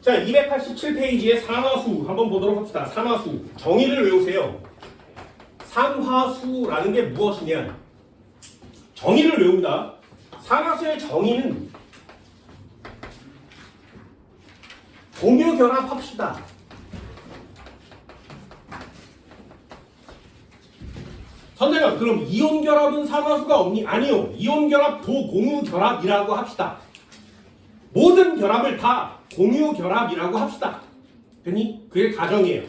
자, 287페이지의 산화수 한번 보도록 합시다. 산화수. 정의를 외우세요. 산화수라는 게 무엇이냐? 정의를 외웁니다. 산화수의 정의는 공유결합합시다. 선생님, 그럼 이온결합은 산화수가 없니? 아니요. 이온결합도 공유결합이라고 합시다. 모든 결합을 다 공유결합이라고 합시다. 됐니? 그게 가정이에요.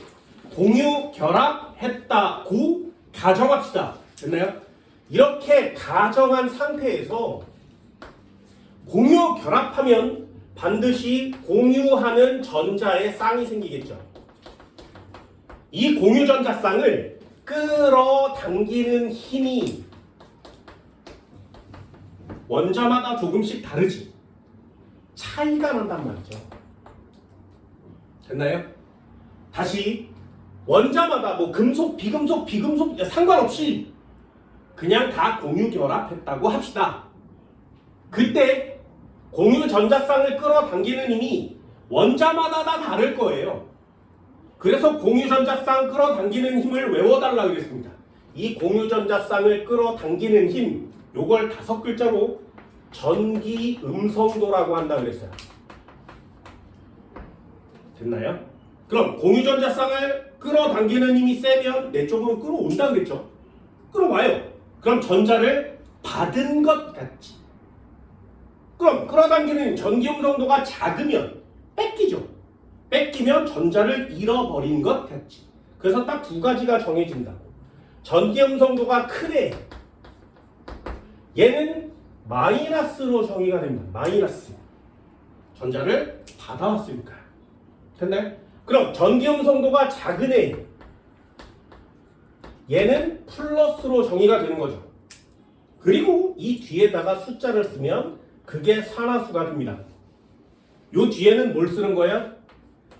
공유결합했다고 가정합시다. 됐나요? 이렇게 가정한 상태에서 공유결합하면 반드시 공유하는 전자의 쌍이 생기겠죠. 이 공유전자 쌍을 끌어당기는 힘이 원자마다 조금씩 다르지. 차이가 난단 말이죠. 됐나요? 다시 원자마다 뭐 금속, 비금속 상관없이 그냥 다 공유결합했다고 합시다. 그때 공유전자쌍을 끌어당기는 힘이 원자마다 다 다를 거예요. 그래서 공유전자쌍 끌어당기는 힘을 외워달라고 그랬습니다. 이 공유전자쌍을 끌어당기는 힘, 요걸 5글자로 전기 음성도라고 한다 그랬어요. 됐나요? 그럼 공유전자쌍을 끌어당기는 힘이 세면 내 쪽으로 끌어온다 그랬죠? 끌어와요. 그럼 전자를 받은 것 같지. 그럼 끌어당기는 전기 음성도가 작으면 뺏기죠. 뺏기면 전자를 잃어버린 것 같지. 그래서 딱 2가지가 정해진다고. 전기 음성도가 크네. 얘는 마이너스로 정의가 됩니다. 마이너스. 전자를 받아왔으니까. 됐나요? 그럼 전기 음성도가 작은 애. 얘는 플러스로 정의가 되는 거죠. 그리고 이 뒤에다가 숫자를 쓰면 그게 산화수가 됩니다. 요 뒤에는 뭘 쓰는 거야?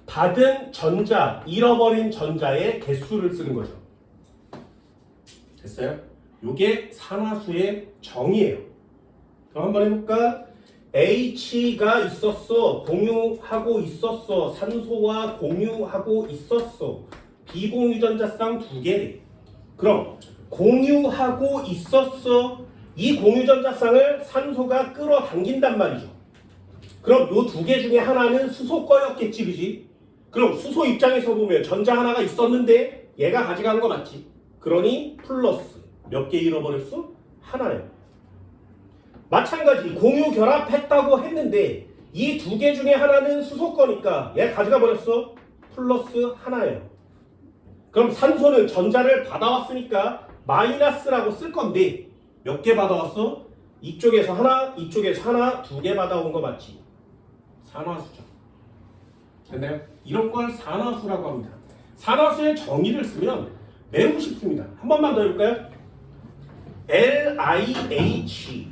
받은 전자, 잃어버린 전자의 개수를 쓰는 거죠. 됐어요? 요게 산화수의 정의예요. 그럼 한번 해볼까? H가 있었어. 공유하고 있었어. 산소와 공유하고 있었어. 비공유전자쌍 2개래. 그럼 공유하고 있었어. 이 공유전자쌍을 산소가 끌어당긴단 말이죠. 그럼 요 2개 중에 하나는 수소 거였겠지, 그지? 그럼 수소 입장에서 보면 전자 하나가 있었는데 얘가 가져간 거 맞지? 그러니 플러스. 몇 개 잃어버렸어? 하나예요. 마찬가지 공유 결합했다고 했는데 이 2개 중에 하나는 수소 거니까 얘 가져가 버렸어? 플러스 하나예요. 그럼 산소는 전자를 받아왔으니까 마이너스라고 쓸 건데 몇 개 받아왔어? 이쪽에서 하나, 이쪽에서 하나, 2개 받아온 거 맞지? 산화수죠. 됐나요? 이런 걸 산화수라고 합니다. 산화수의 정의를 쓰면 매우 쉽습니다. 한 번만 더 해볼까요? LIH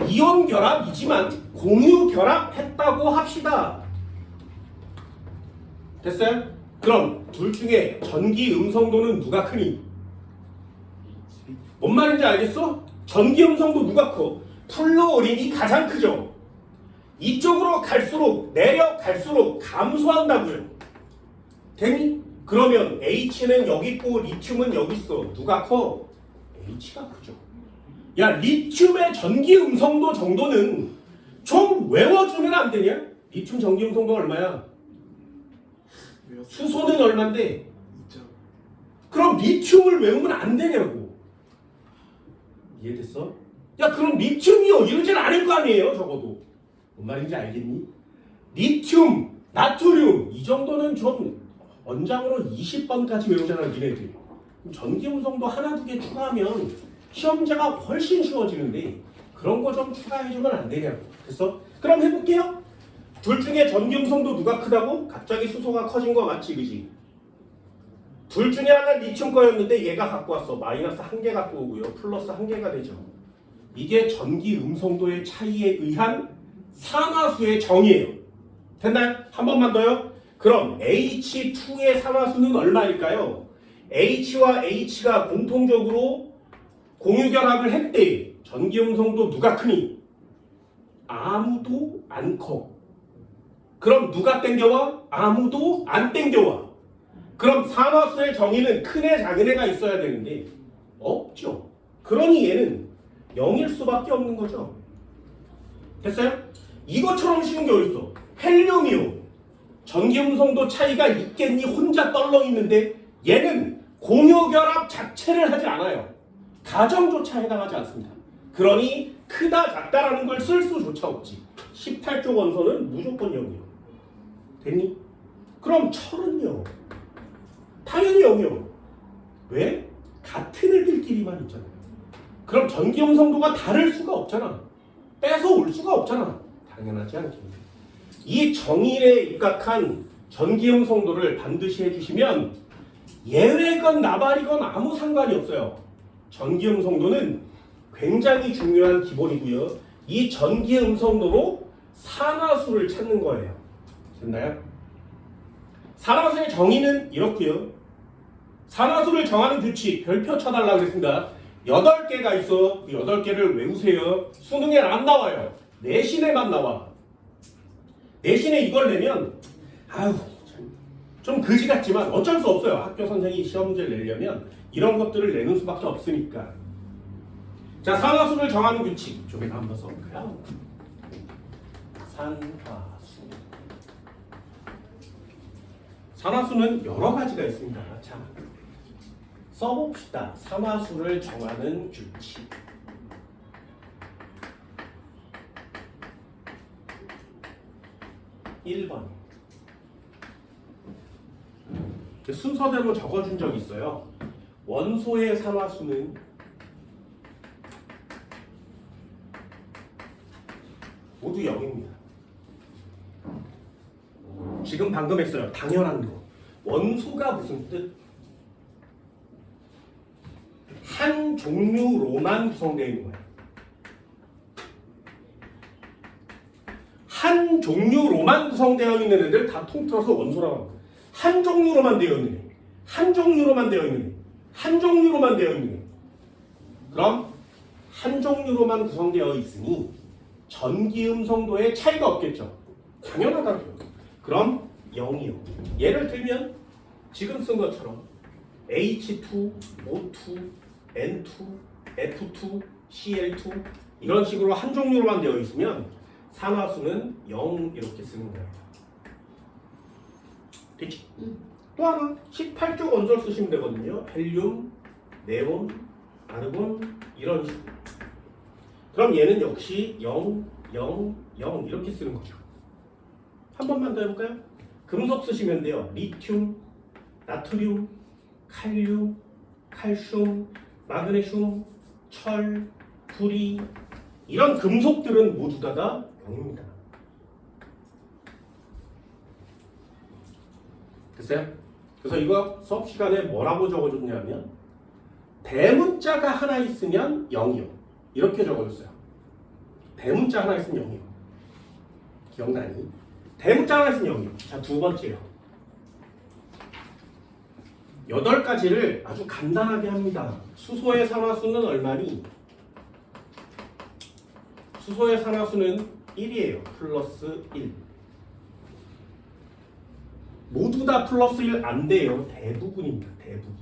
이온 결합이지만 공유 결합했다고 합시다. 됐어요? 그럼 둘 중에 전기 음성도는 누가 크니? 뭔 말인지 알겠어? 전기 음성도 누가 커? 플루오린이 가장 크죠. 이쪽으로 갈수록 내려갈수록 감소한다고요. 되니? 그러면 H는 여기 있고 리튬은 여기 있어. 누가 커? H가 크죠. 야, 리튬의 전기 음성도 정도는 좀 외워주면 안 되냐? 리튬 전기 음성도 얼마야? 수소는 얼만데? 그럼 리튬을 외우면 안 되냐고. 이해됐어? 야, 그럼 리튬이요 이러진 않을 거 아니에요, 적어도. 뭔 말인지 알겠니? 리튬, 나트륨 이 정도는 좀 원장으로 20번까지 외우잖아, 니네들. 전기 음성도 하나 두 개 추가하면 시험자가 훨씬 쉬워지는데 그런 거 좀 추가해주면 안 되냐고. 됐어? 그럼 해볼게요. 둘 중에 전기 음성도 누가 크다고? 갑자기 수소가 커진 거 맞지, 그지? 둘 중에 하나 리튬 거였는데 얘가 갖고 왔어. 마이너스 1개 갖고 오고요. 플러스 1개가 되죠. 이게 전기 음성도의 차이에 의한 산화수의 정의예요. 됐나요? 한 번만 더요. 그럼 H2의 산화수는 얼마일까요? H와 H가 공통적으로 공유결합을 했대. 전기 음성도 누가 크니? 아무도 안 커. 그럼 누가 땡겨와? 아무도 안 땡겨와. 그럼 산화수의 정의는 큰애 작은애가 있어야 되는데 없죠. 그러니 얘는 0일 수밖에 없는 거죠. 됐어요? 이것처럼 쉬운 게 어딨어. 헬륨이요. 전기음성도 차이가 있겠니? 혼자 떨러 있는데 얘는 공유결합 자체를 하지 않아요. 가정조차 해당하지 않습니다. 그러니 크다 작다라는 걸 쓸 수조차 없지. 18조 원소는 무조건 0이요. 됐니? 그럼 철은요? 당연히 0이요. 왜? 같은 애들끼리만 있잖아요. 그럼 전기음성도가 다를 수가 없잖아. 뺏어올 수가 없잖아. 당연하지 않겠니? 이 정의에 입각한 전기음성도를 반드시 해주시면 예외건 나발이건 아무 상관이 없어요. 전기음성도는 굉장히 중요한 기본이고요. 이 전기음성도로 산화수를 찾는 거예요. 됐나요? 산화수의 정의는 이렇고요. 산화수를 정하는 규칙 별표 쳐달라고 했습니다. 8개가 있어. 그 8개를 외우세요. 수능에 안 나와요. 내신에만 나와. 내신에 이걸 내면 아유 좀 그지 같지만 어쩔 수 없어요. 학교 선생이 시험 문제를 내려면 이런 것들을 내는 수밖에 없으니까. 자, 산화수를 정하는 규칙 좀 한번 써볼까요? 산화수. 산화수는 여러 가지가 있습니다. 자, 써봅시다. 산화수를 정하는 규칙. (1번) 순서대로 적어준 적이 있어요. 원소의 산화수는 모두 0입니다. 지금 방금 했어요. 당연한 거. 원소가 무슨 뜻? 한 종류로만 구성되어 있는 거예요. 한 종류로만 구성되어 있는 애들 다 통틀어서 원소라고 합니다. 한 종류로만 되어 있는 애, 한 종류로만 되어 있는 애, 한 종류로만 되어 있는 애. 그럼 한 종류로만 구성되어 있으니 전기음성도에 차이가 없겠죠. 당연하다고요. 그럼 0이요. 예를 들면 지금 쓴 것처럼 H2, O2, N2, F2, Cl2 이런 식으로 한 종류로만 되어 있으면 산화수는 0 이렇게 쓰는 거예요. 됐지? 또 하나 18조 원소를 쓰시면 되거든요. 헬륨, 네온, 아르곤 이런 식으로. 그럼 얘는 역시 0, 0, 0 이렇게 쓰는 거죠. 한 번만 더 해볼까요? 금속 쓰시면 돼요. 리튬, 나트륨, 칼륨, 칼슘, 마그네슘, 철, 구리 이런 금속들은 모두 다가 0입니다. 됐어요? 그래서 이거 수업 시간에 뭐라고 적어줬냐면 대문자가 하나 있으면 0이요. 이렇게 적어줬어요. 대문자 하나 있으면 0이요. 기억나니? 대문자 하나 있으면 0이요. 자, 두 번째요. 8가지를 아주 간단하게 합니다. 수소의 산화수는 얼마니? 수소의 산화수는 1이에요. 플러스 1. 모두 다 플러스 1 안 돼요. 대부분입니다. 대부분.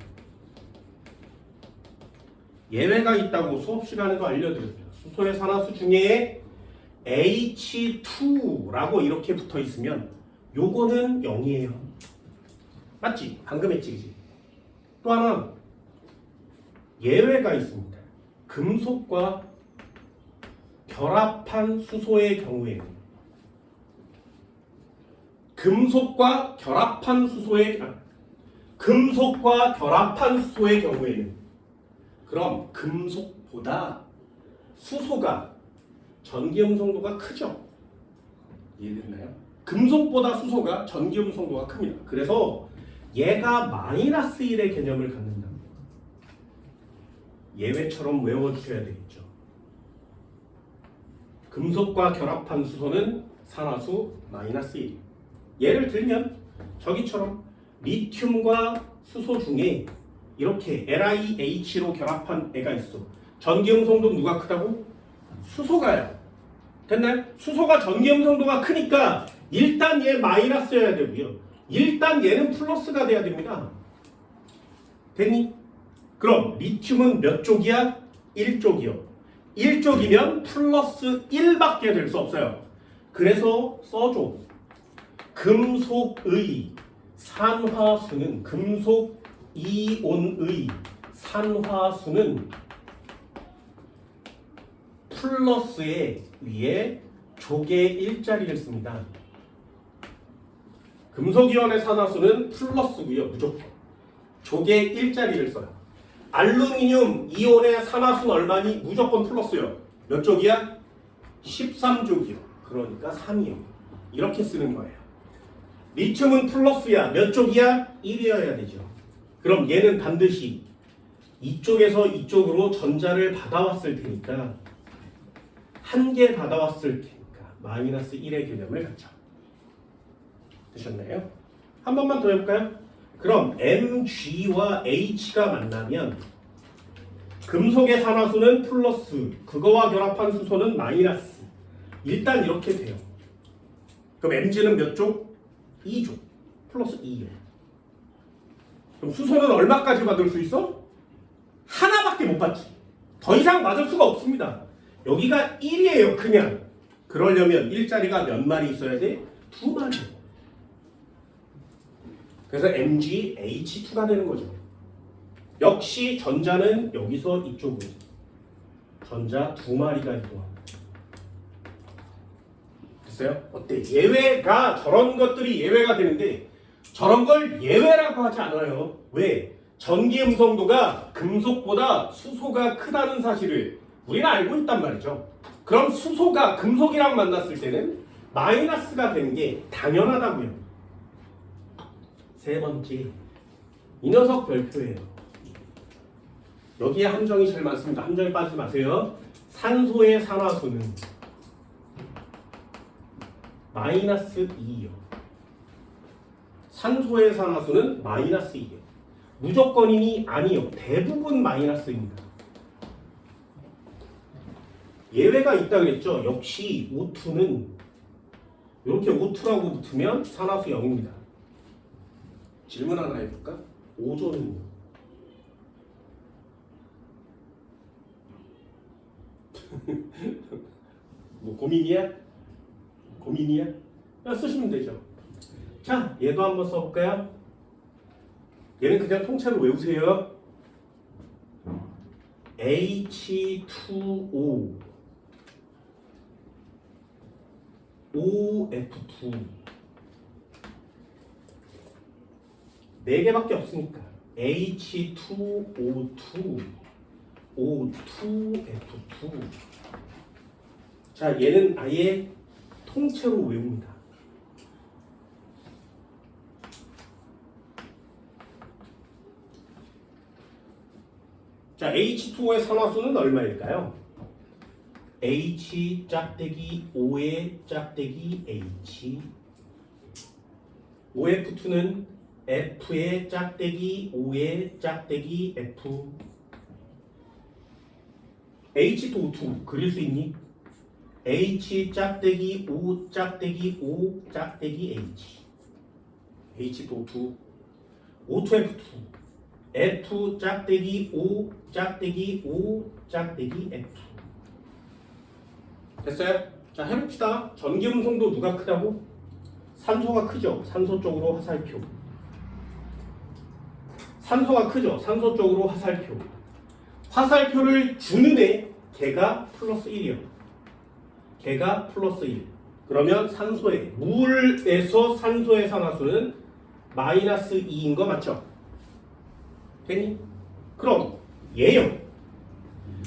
예외가 있다고 수업 시간에도 알려드렸어요. 수소의 산화수 중에 H2라고 이렇게 붙어 있으면 요거는 0이에요. 맞지? 방금 했지, 그지? 또 하나 예외가 있습니다. 금속과 결합한 수소의 경우에는 금속과 결합한 수소의 경우에는 그럼 금속보다 수소가 전기음성도가 크죠? 이해됐나요? 금속보다 수소가 전기음성도가 큽니다. 그래서 얘가 마이너스 1의 개념을 갖는다. 예외처럼 외워주셔야 되겠죠. 금속과 결합한 수소는 산화수 마이너스 1. 예를 들면 저기처럼 리튬과 수소 중에 이렇게 LiH로 결합한 애가 있어. 전기음성도 누가 크다고? 수소가요. 됐나요? 수소가 전기음성도가 크니까 일단 얘 마이너스여야 되고요. 일단 얘는 플러스가 돼야 됩니다. 됐니? 그럼 리튬은 몇 쪽이야? 1쪽이요. 1쪽이면 플러스 1밖에 될 수 없어요. 그래서 써줘. 금속의 산화수는 금속 이온의 산화수는 플러스에 위에 조개 일자리를 씁니다. 금속이온의 산화수는 플러스고요. 무조건. 조개 일자리를 써요. 알루미늄 이온의 산화수는 얼마니? 무조건 플러스요. 몇 쪽이야? 13쪽이요. 그러니까 3이요. 이렇게 쓰는 거예요. 리튬은 플러스야. 몇 쪽이야? 1이어야 되죠. 그럼 얘는 반드시 이쪽에서 이쪽으로 전자를 받아왔을 테니까 한 개 받아왔을 테니까 마이너스 1의 개념을 갖죠. 되셨나요? 한 번만 더 해볼까요? 그럼 Mg와 H가 만나면 금속의 산화수는 플러스, 그거와 결합한 수소는 마이너스. 일단 이렇게 돼요. 그럼 Mg는 몇 쪽? 2쪽. 플러스 2요. 그럼 수소는 얼마까지 받을 수 있어? 하나밖에 못 받지. 더 이상 받을 수가 없습니다. 여기가 1이에요, 그냥. 그러려면 일자리가 몇 마리 있어야 돼? 2마리. 그래서 MgH2가 되는 거죠. 역시 전자는 여기서 이쪽으로 전자 2마리가 이동합니다. 됐어요? 어때? 예외가 저런 것들이 예외가 되는데 저런 걸 예외라고 하지 않아요. 왜? 전기 음성도가 금속보다 수소가 크다는 사실을 우리는 알고 있단 말이죠. 그럼 수소가 금속이랑 만났을 때는 마이너스가 되는 게 당연하다고요. 세 번째, 이 녀석 별표예요. 여기에 함정이 제일 많습니다. 함정에 빠지지 마세요. 산소의 산화수는 마이너스 2이요. 산소의 산화수는 마이너스 2이요. 무조건이니 아니요. 대부분 마이너스입니다. 예외가 있다 그랬죠. 역시 O2는 이렇게 O2라고 붙으면 산화수 0입니다. 질문 하나 해볼까? 오존은요? 뭐 고민이야? 고민이야? 쓰시면 되죠. 자, 얘도 한번 써볼까요? 얘는 그냥 통째로 외우세요. H2O OF2 4개밖에 없으니까 H2O2 O2F2. 자, 얘는 아예 통째로 외웁니다. 자, H2O의 산화수는 얼마일까요? H 짝대기 O의 짝대기 H. OF2는 F의 짝대기 O의 짝대기 F. H2O2 그릴 수 있니? H 짝대기 O 짝대기 O 짝대기 H. H2O2 O2F2 F 짝대기 O 짝대기 O 짝대기 F. 됐어요? 자, 해봅시다. 전기음성도 누가 크다고? 산소가 크죠. 산소 쪽으로 화살표. 산소가 크죠. 산소 쪽으로 화살표. 화살표를 주는 애 걔가 플러스 1이요. 걔가 플러스 1. 그러면 산소의 물에서 산소의 산화수는 마이너스 2인 거 맞죠? 됐니? 그럼 얘요.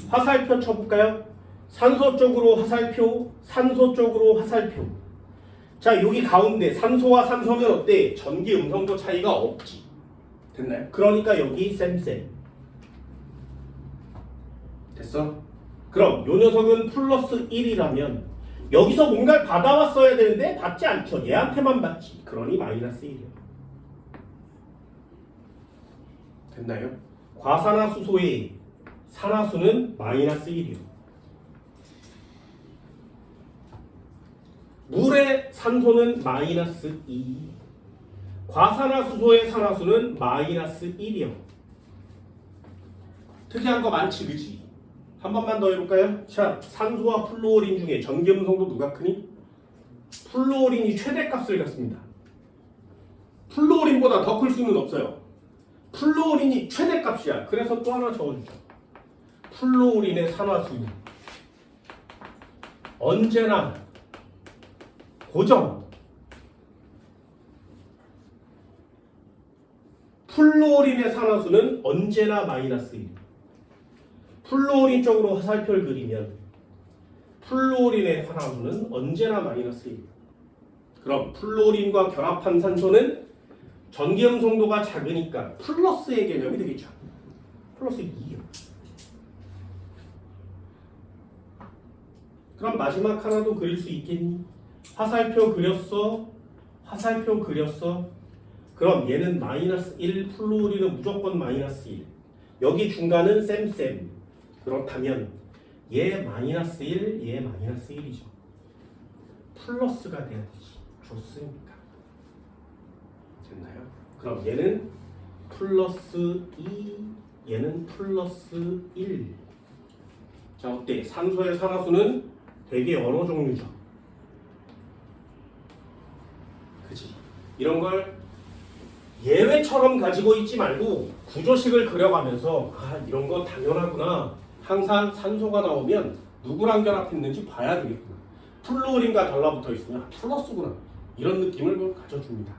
화살표 쳐볼까요? 산소 쪽으로 화살표, 산소 쪽으로 화살표. 자, 여기 가운데 산소와 산소면 어때? 전기 음성도 차이가 없지. 됐나요? 그러니까 여기 쌤쌤. 됐어? 그럼 요 녀석은 플러스 1이라면 여기서 뭔가를 받아왔어야 되는데 받지 않죠. 얘한테만 받지. 그러니 마이너스 1이요. 됐나요? 과산화수소의 산화수는 마이너스 1이요. 물의 산소는 마이너스 2, 과산화수소의 산화수는 마이너스 1이요. 특이한 거 많지, 그치? 한 번만 더 해볼까요? 자, 산소와 플루오린 중에 전기음성도 누가 크니? 플루오린이 최대값을 갖습니다. 플루오린보다 더 클 수는 없어요. 플루오린이 최대값이야. 그래서 또 하나 적어주죠. 플루오린의 산화수는 언제나 고정. 플루오린의 산화수는 언제나 마이너스 1. 플루오린 쪽으로 화살표를 그리면 플루오린의 산화수는 언제나 마이너스 1. 그럼 플루오린과 결합한 산소는 전기음성도가 작으니까 플러스의 개념이 되겠죠. 플러스 2요. 그럼 마지막 하나도 그릴 수 있겠니? 화살표 그렸어. 화살표 그렸어. 그럼 얘는 마이너스 1, 플루오린은 무조건 마이너스 1. 여기 중간은 쌤. 그렇다면 얘 마이너스 1, 얘 마이너스 1이죠. 플러스가 돼야 되지. 좋습니까? 됐나요? 그럼 얘는 플러스 2, 얘는 플러스 1. 자, 어때? 산소의 산화수는 되게 어느 종류죠? 그치? 이런 걸 예외처럼 가지고 있지 말고 구조식을 그려가면서 이런 거 당연하구나. 항상 산소가 나오면 누구랑 결합했는지 봐야 되겠구나. 플루오린과 달라붙어 있으면 플러스구나. 이런 느낌을 가져줍니다.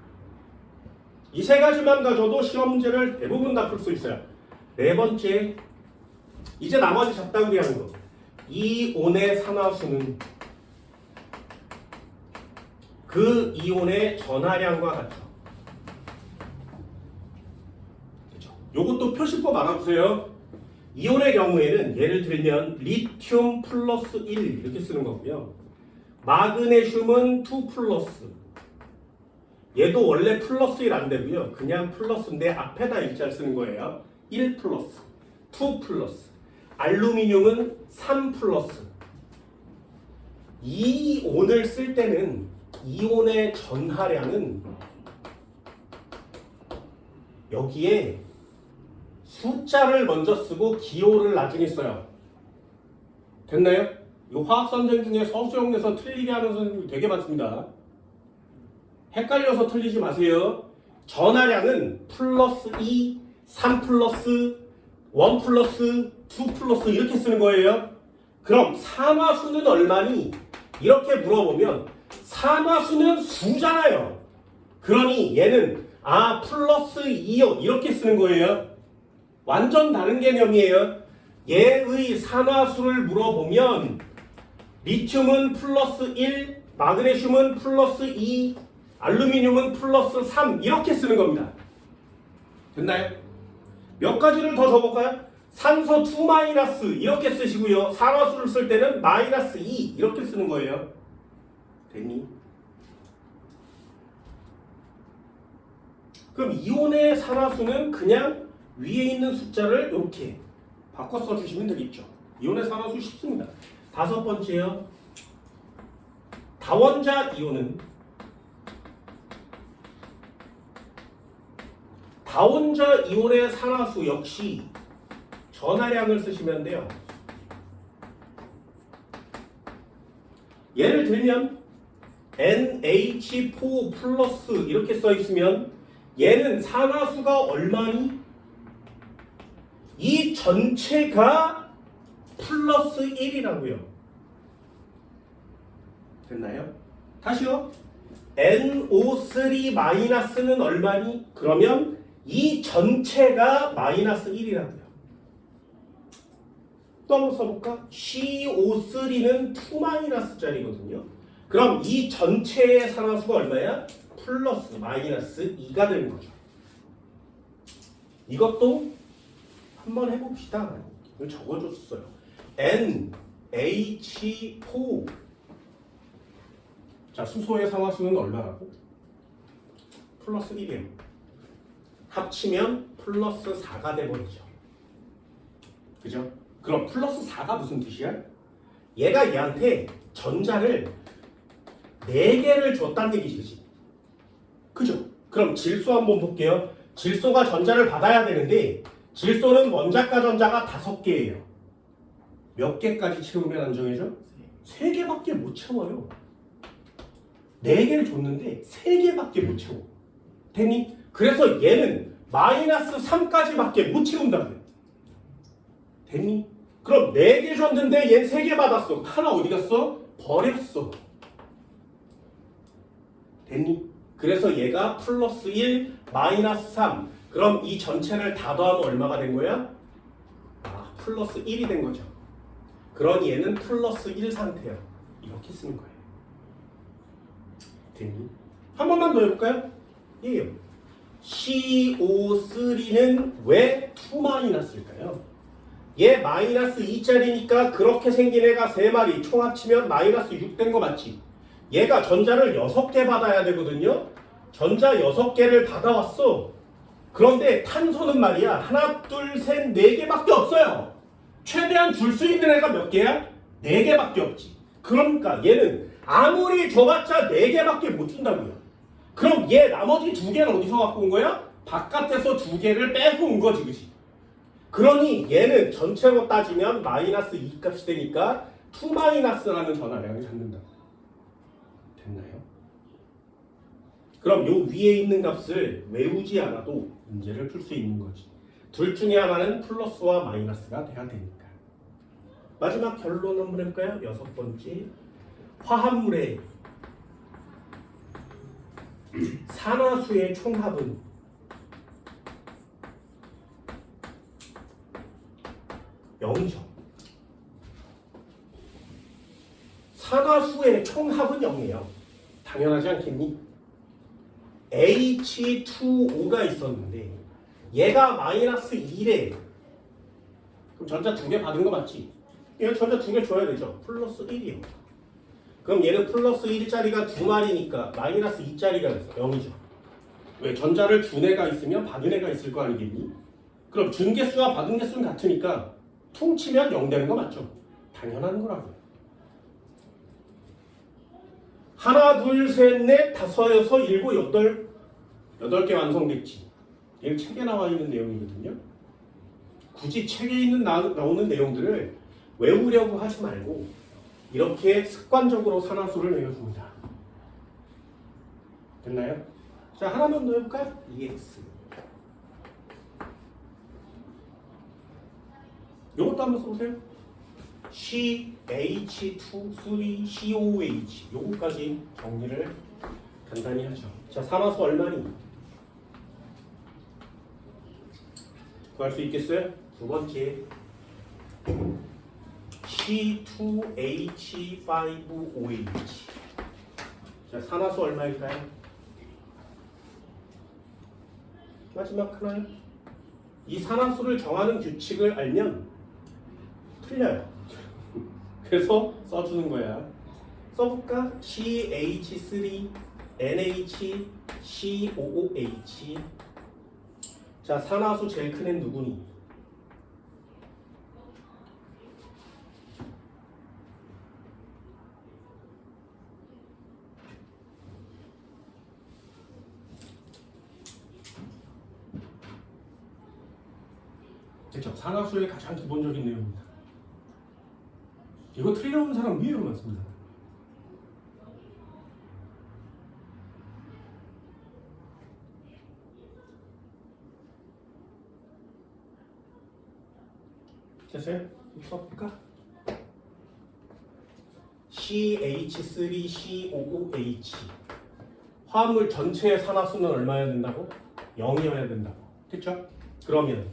이 세 가지만 가져도 시험 문제를 대부분 다 풀 수 있어요. 네 번째, 이제 나머지 잡다구리 하는 거. 이온의 산화수는 그 이온의 전하량과 같죠. 그렇죠? 요것도 표시법 알아보세요. 이온의 경우에는 예를 들면 리튬 플러스 1 이렇게 쓰는 거고요. 마그네슘은 2 플러스. 얘도 원래 플러스 1 안 되고요. 그냥 플러스인데 앞에다 일자를 쓰는 거예요. 1 플러스, 2 플러스. 알루미늄은 3 플러스. 이온을 쓸 때는 이온의 전하량은 여기에 숫자를 먼저 쓰고 기호를 나중에 써요. 됐나요? 이 화학 선생 중에 서수형에서 틀리게 하는 선생님이 되게 많습니다. 헷갈려서 틀리지 마세요. 전하량은 플러스 2, 3 플러스, 1 플러스, 2 플러스 이렇게 쓰는 거예요. 그럼 산화수는 얼마니? 이렇게 물어보면 산화수는 수잖아요. 그러니 얘는 플러스 2요 이렇게 쓰는 거예요. 완전 다른 개념이에요. 얘의 산화수를 물어보면 리튬은 플러스 1, 마그네슘은 플러스 2, 알루미늄은 플러스 3 이렇게 쓰는 겁니다. 됐나요? 몇 가지를 더 적어볼까요? 산소 2 마이너스 이렇게 쓰시고요. 산화수를 쓸 때는 마이너스 2 이렇게 쓰는 거예요. 됐니? 그럼 이온의 산화수는 그냥 위에 있는 숫자를 이렇게 바꿔 써주시면 되겠죠. 이온의 산화수 쉽습니다. 다섯 번째요. 다원자 이온은 다원자 이온의 산화수 역시 전하량을 쓰시면 돼요. 예를 들면 NH4 플러스 이렇게 써 있으면 얘는 산화수가 얼마니? 이 전체가 플러스 1이라고요. 됐나요? 다시요. NO3 마이너스는 얼마니? 그러면 이 전체가 마이너스 1이라고요. 또 한번 써볼까? CO3는 2 마이너스짜리거든요. 그럼 이 전체의 산화수가 얼마야? 플러스 마이너스 2가 되는 거죠. 이것도 한번 해봅시다. 이걸 적어줬어요. NH4. 자, 수소의 산화수는 얼마라고? 플러스 1이에요. 합치면 플러스 4가 돼버리죠. 그죠? 그럼 플러스 4가 무슨 뜻이야? 얘가 얘한테 전자를 4개를 줬다는 얘기지. 그죠? 그럼 질소 한번 볼게요. 질소가 전자를 받아야 되는데 질소는 원자과 전자가 5개예요. 몇 개까지 채우면 안정해져? 3개밖에 못 채워요. 4개를 줬는데 3개밖에 못 채워. 됐니? 그래서 얘는 마이너스 3까지밖에 못 채운다고요. 됐니? 그럼 4개 줬는데 얘는 3개 받았어. 하나 어디 갔어? 버렸어. 됐니? 그래서 얘가 플러스 1, 마이너스 3. 그럼 이 전체를 다 더하면 얼마가 된 거야? 아, 플러스 1이 된 거죠. 그러니 얘는 플러스 1 상태야. 이렇게 쓰는 거예요. 됐니? 한 번만 더 해볼까요? 예요. CO3는 왜 2-일까요? 얘 마이너스 2짜리니까 그렇게 생긴 애가 3마리 총 합치면 마이너스 6 된 거 맞지? 얘가 전자를 6개 받아야 되거든요. 전자 6개를 받아왔어. 그런데 탄소는 말이야 하나, 둘, 셋, 4개밖에 없어요. 최대한 줄 수 있는 애가 몇 개야? 4개밖에 없지. 그러니까 얘는 아무리 줘봤자 4개밖에 못 준다고요. 그럼 얘 나머지 2개는 어디서 갖고 온 거야? 바깥에서 2개를 빼고 온 거지, 그치? 그러니 얘는 전체로 따지면 마이너스 2 값이 되니까 2-라는 전하량을 잡는다. 됐나요? 그럼 요 위에 있는 값을 외우지 않아도 문제를 풀 수 있는 거지. 둘 중에 하나는 플러스와 마이너스가 돼야 되니까. 마지막 결론 한번 해볼까요? 6번째. 화합물의 산화수의 총합은 영이죠. 산화수의 총합은 0이에요. 당연하지 않겠니? H2O가 있었는데 얘가 마이너스 1에 그럼 전자 2개 받은 거 맞지? 얘 전자 2개 줘야 되죠. 플러스 1이요. 그럼 얘는 플러스 1짜리가 2마리니까 마이너스 2짜리가 됐어. 0이죠. 왜? 전자를 준 애가 있으면 받은 애가 있을 거 아니겠니? 그럼 준 개수와 받은 개수는 같으니까 퉁치면 0 되는 거 맞죠? 당연한 거라고요. 하나, 둘, 셋, 넷, 다섯, 여섯, 일곱, 여덟 개 완성됐지. 얘는 책에 나와 있는 내용이거든요. 굳이 책에 있는 나오는 내용들을 외우려고 하지 말고 이렇게 습관적으로 산화수를 외워줍니다. 됐나요? 자, 하나만 더 해볼까요? EX. 요것도 한번 써보세요. CH2, 3, COH 요거까지 정리를 간단히 하죠. 자, 산화수 얼마니? 구할 수 있겠어요? 두 번째 C2H5OH. 자, 산화수 얼마일까요? 마지막 하나요. 이 산화수를 정하는 규칙을 알면 틀려요. 그래서 써주는 거야. 써볼까? CH3NH, 자, 산화수 제일 큰 애 누구니? 그렇죠. 산화수의 가장 기본적인 내용입니다. 이거 틀려온 사람 의외로 많습니다. 됐어요? 써볼까? CH3COOH. 화합물 전체의 산화수는 얼마여야 된다고? 0이어야 된다고. 됐죠? 그러면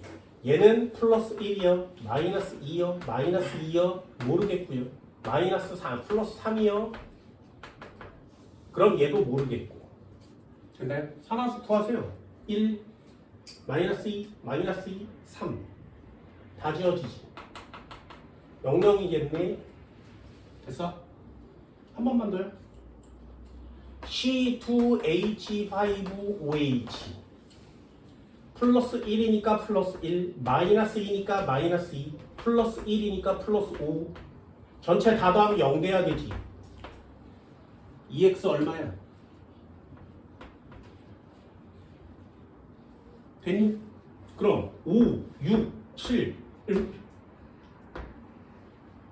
얘는 플러스 1이요, 마이너스 2요, 마이너스 2요, 모르겠고요. 마이너스 3, 플러스 3이요. 그럼 얘도 모르겠고. 됐나요? 산화수 구하세요. 1, 마이너스 2, 마이너스 2, 3. 다 지워지지. 00이겠네. 됐어? 한 번만 더요. C2H5OH. 플러스 1이니까 플러스 1, 마이너스 2니까 마이너스 2, 플러스 1이니까 플러스 5. 전체 다 더하면 0 돼야 되지. 2x 얼마야? 됐니? 그럼 5, 6, 7, 1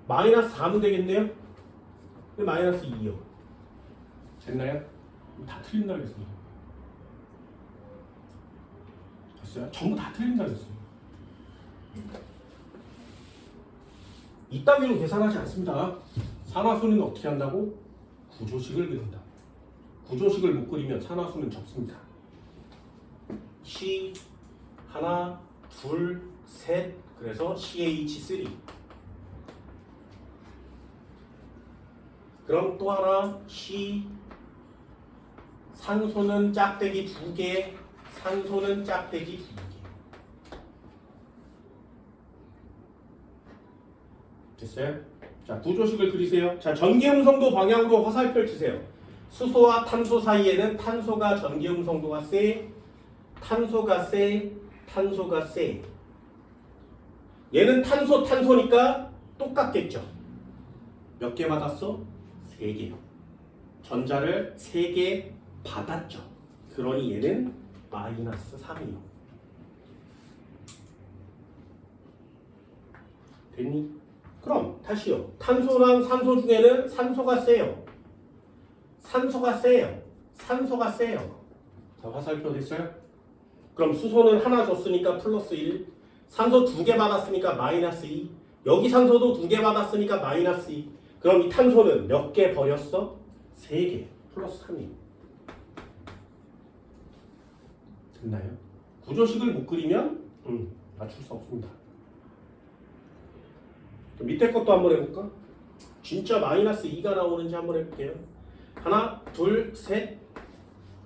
마이너스 4면 되겠네요? 마이너스 2요. 됐나요? 다 틀린다 그랬습니다. 됐어요? 전부 다 틀린다 그랬어요. 이따위로 계산하지 않습니다. 산화수는 어떻게 한다고? 구조식을 그린다. 구조식을 못 그리면 산화수는 접습니다. C 하나, 둘, 셋, 그래서 CH3. 그럼 또 하나 C 산소는 짝대기 2개, 산소는 짝대기 2개. 됐어요? 자, 구조식을 그리세요. 자, 전기음성도 방향으로 화살표를 치세요. 수소와 탄소 사이에는 탄소가 전기음성도가 세, 탄소가 세, 탄소가 세. 얘는 탄소, 탄소니까 똑같겠죠. 몇 개 받았어? 3개. 전자를 3개 받았죠. 그러니 얘는 마이너스 3이요. 됐니? 그럼 다시요. 탄소랑 산소 중에는 산소가 세요. 산소가 세요. 산소가 세요. 자, 화살표 됐어요? 그럼 수소는 하나 줬으니까 플러스 1. 산소 2개 받았으니까 마이너스 2. 여기 산소도 2개 받았으니까 마이너스 2. 그럼 이 탄소는 몇 개 버렸어? 3개. 플러스 3이. 됐나요? 구조식을 못 그리면 맞출 수 없습니다. 밑에 것도 한번 해볼까? 진짜 마이너스 2가 나오는지 한번 해볼게요. 하나, 둘, 셋.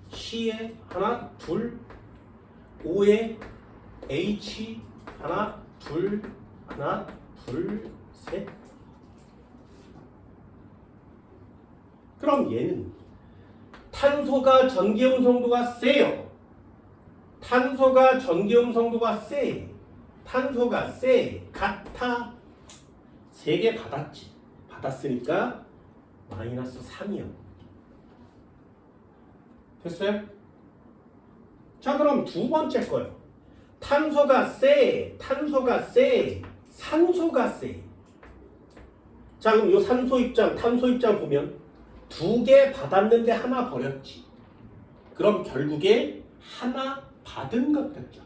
C에 하나, 둘. O에 H 하나, 둘, 하나, 둘, 셋. 그럼 얘는 탄소가 전기음성도가 세요. 탄소가 전기음성도가 세. 탄소가 세. 같아. 3개 받았지. 받았으니까 마이너스 3이요. 됐어요? 자, 그럼 두 번째 거요. 탄소가 세. 탄소가 세. 산소가 세. 자, 그럼 이 산소 입장, 탄소 입장 보면 2개 받았는데 하나 버렸지. 그럼 결국에 하나 받은 것 같죠.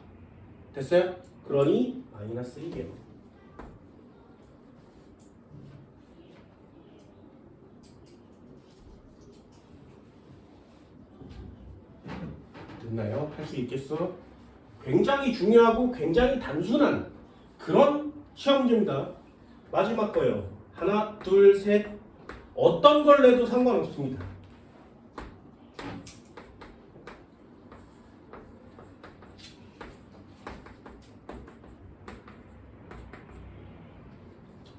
됐어요? 그러니 마이너스 1이에요. 됐나요? 할 수 있겠어? 굉장히 중요하고 굉장히 단순한 그런 시험지입니다. 마지막 거요. 하나, 둘, 셋. 어떤 걸 내도 상관없습니다.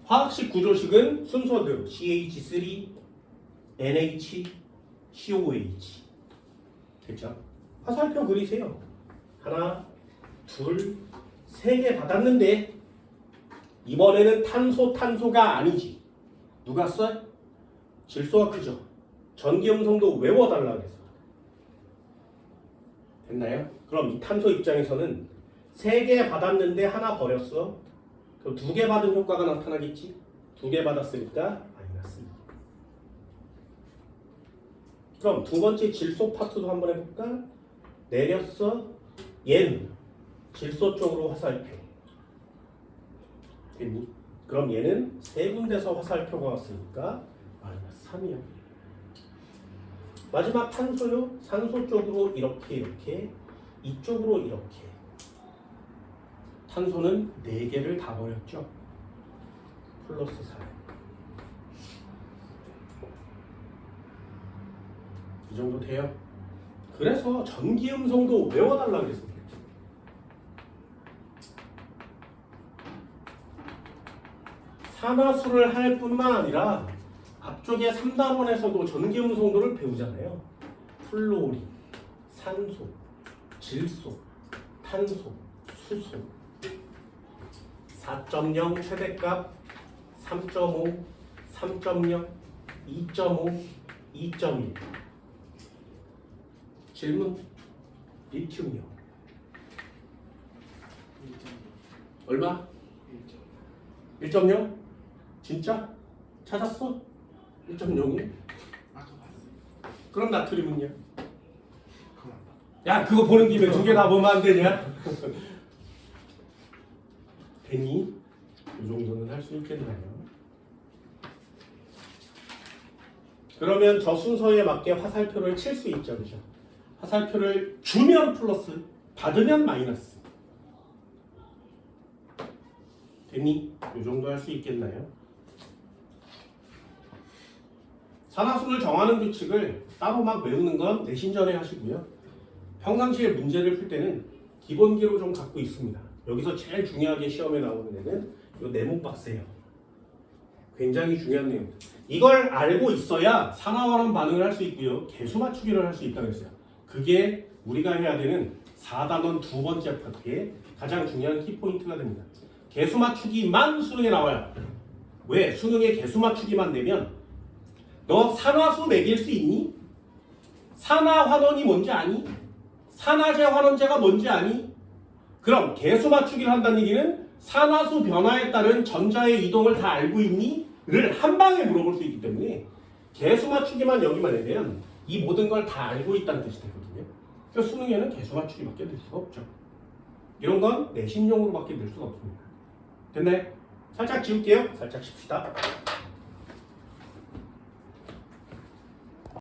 화학식 구조식은 순서대로 CH3, NH, COH. 됐죠? 화살표 그리세요. 하나, 둘, 3개 받았는데 이번에는 탄소, 탄소가 아니지. 누가 써? 질소가 크죠? 전기음성도 외워달라 그래서. 됐나요? 그럼 이 탄소 입장에서는 3개 받았는데 하나 버렸어. 그럼 2개 받은 효과가 나타나겠지? 2개 받았으니까 마이너스 2. 그럼 두 번째 질소 파트도 한번 해볼까? 내렸어. 얘는 질소 쪽으로 화살표. 됐니? 그럼 얘는 3군데서 화살표가 왔으니까 마이너스 3이요. 마지막 탄소요. 산소 쪽으로 이렇게 이렇게, 이쪽으로 이렇게. 탄소는 4개를 다 버렸죠. 플러스 4. 이 정도 돼요? 그래서 전기음성도 외워달라 그랬습니다. 산화수를 할 뿐만 아니라 앞쪽에 3단원에서도 전기음성도를 배우잖아요. 플로린, 산소, 질소, 탄소, 수소. 4.0 최대값, 3.5, 3.0, 2.5, 2.1. 질문. 리튬이요. 얼마? 1.0? 진짜? 찾았어? 1.0이? 그럼 나트륨은요? 야, 그거 보는 김에 두 개 다 보면 안 되냐? 되니? 이 정도는 할 수 있겠나요? 그러면 저 순서에 맞게 화살표를 칠 수 있죠, 그죠? 화살표를 주면 플러스, 받으면 마이너스. 되니? 이 정도 할 수 있겠나요? 산화순을 정하는 규칙을 따로 막 외우는 건 내신 전에 하시고요. 평상시에 문제를 풀 때는 기본기로 좀 갖고 있습니다. 여기서 제일 중요하게 시험에 나오는 애는 이 네모 박스예요. 굉장히 중요한 내용. 이걸 알고 있어야 산화환원 반응을 할 수 있고요. 개수 맞추기를 할 수 있다고 했어요. 그게 우리가 해야 되는 4단원 두 번째 파트의 가장 중요한 키포인트가 됩니다. 개수 맞추기만 수능에 나와요. 왜? 수능에 개수 맞추기만 되면 너 산화수 매길 수 있니? 산화환원이 뭔지 아니? 산화제 환원제가 뭔지 아니? 그럼 개수 맞추기를 한다는 얘기는 산화수 변화에 따른 전자의 이동을 다 알고 있니? 를 한 방에 물어볼 수 있기 때문에 개수 맞추기만 여기만 되면 이 모든 걸 다 알고 있다는 뜻이 되거든요. 그래서 수능에는 개수 맞추기밖에 낼 수가 없죠. 이런 건 내신용으로밖에 낼 수가 없습니다. 됐나요? 살짝 지울게요. 살짝 칩시다.